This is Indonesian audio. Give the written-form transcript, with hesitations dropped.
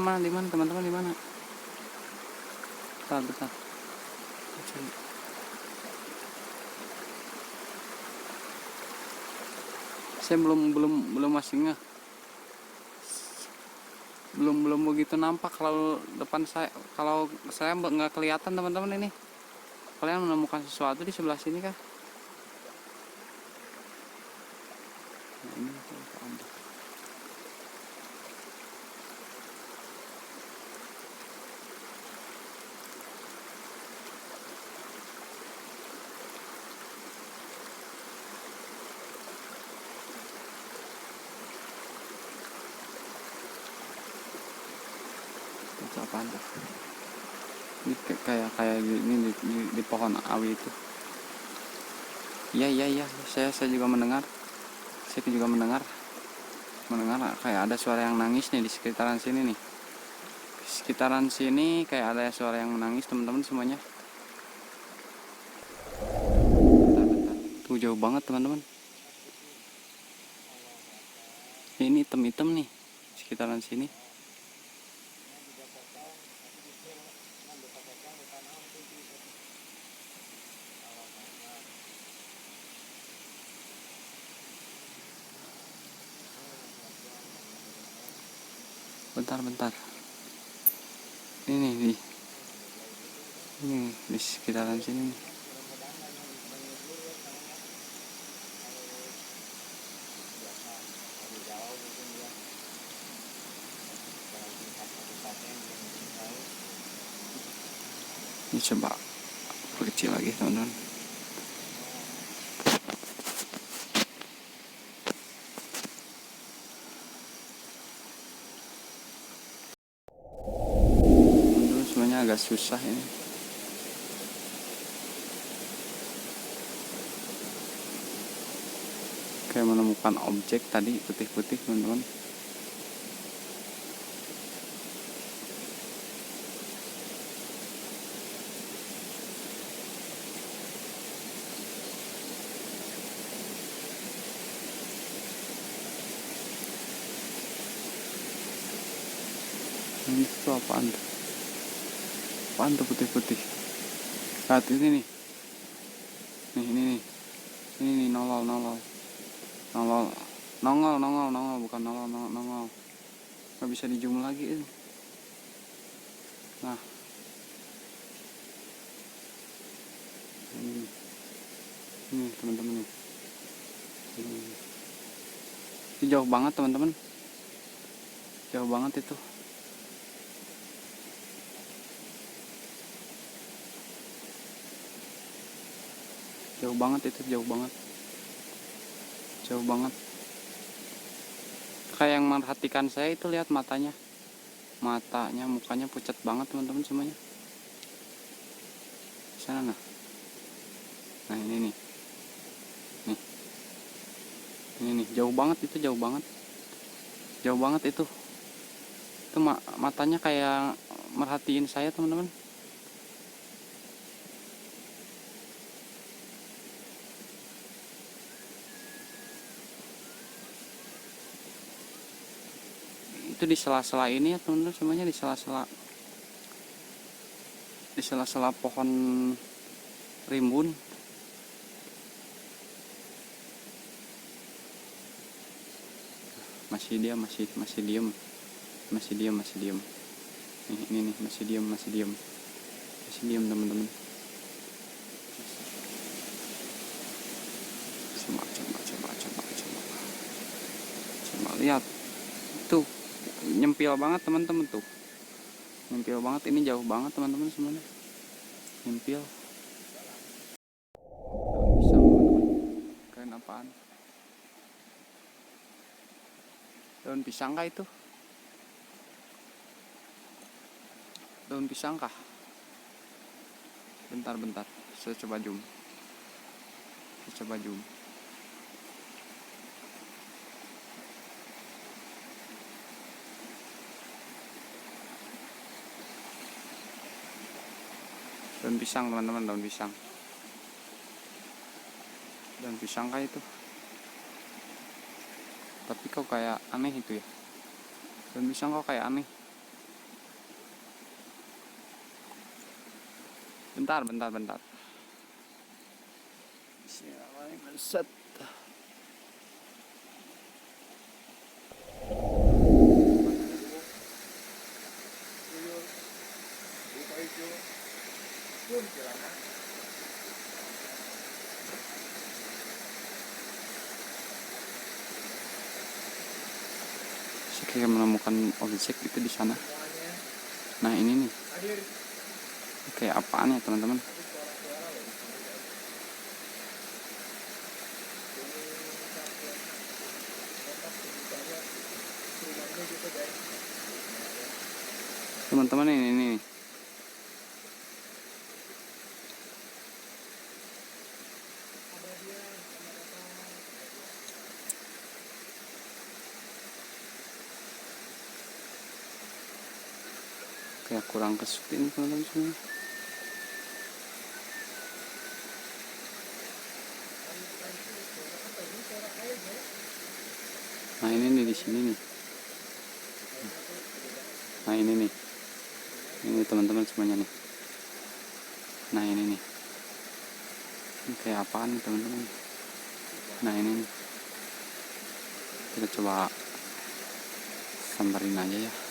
mana teman-teman, di mana? Bentar. Cari. Saya belum masih ngeh. Belum begitu nampak kalau depan saya, kalau saya nggak kelihatan teman-teman ini. Kalian menemukan sesuatu di sebelah sini kah? Nah, ini ada. Itu apaan tuh? Ini kayak ini di pohon awi itu. Iya, saya juga mendengar. Saya juga mendengar kayak ada suara yang nangis nih di sekitaran sini nih. Di sekitaran sini kayak ada suara yang menangis teman-teman semuanya. Bentar. Tuh jauh banget teman-teman. Ini hitam nih sekitaran sini. Bentar. Ini di sekitaran sini nih. Ini coba kecil lagi teman-teman. Teman-teman semuanya agak susah ini. Kayak menemukan objek tadi putih-putih teman-teman. Ini tuh apaan tuh putih-putih. Lihat ini nih. Ini nih nongol bukan nongol. Nggak bisa dijum lagi ini. Nah, ini teman-teman nih. Ini jauh banget teman-teman. Jauh banget itu. Jauh banget. Kayak yang merhatikan saya itu, lihat matanya, mukanya pucat banget teman-teman semuanya. Sana nah ini nih jauh banget itu. Itu matanya kayak merhatiin saya teman-teman. Itu di sela-sela ini ya teman-teman semuanya, di sela-sela pohon rimbun. Masih diem. Ini nih masih diem teman-teman. Coba lihat tuh, nyempil banget teman-teman tuh. Nyempil banget, ini jauh banget teman-teman semuanya. Nyempil. Bisa teman-teman. Keren apaan? Daun pisang kah itu? Daun pisang kah? Bentar. Saya coba zoom. Daun pisang teman-teman, daun pisang kah itu? Tapi kok kayak aneh itu ya. Daun pisang kok kayak aneh. Bentar. Bismillahirrahmanirrahim. Set. Saya kayak menemukan objek itu di sana. Nah ini nih, kayak apaan ya teman-teman? Teman-teman ini nih. Kayak kurang kesut ini teman-teman semua. Nah ini nih di sini nih. Nah ini nih. Ini teman-teman semuanya nih. Nah ini nih. Ini kayak apaan nih teman-teman? Nah ini nih. Kita coba samperin aja ya.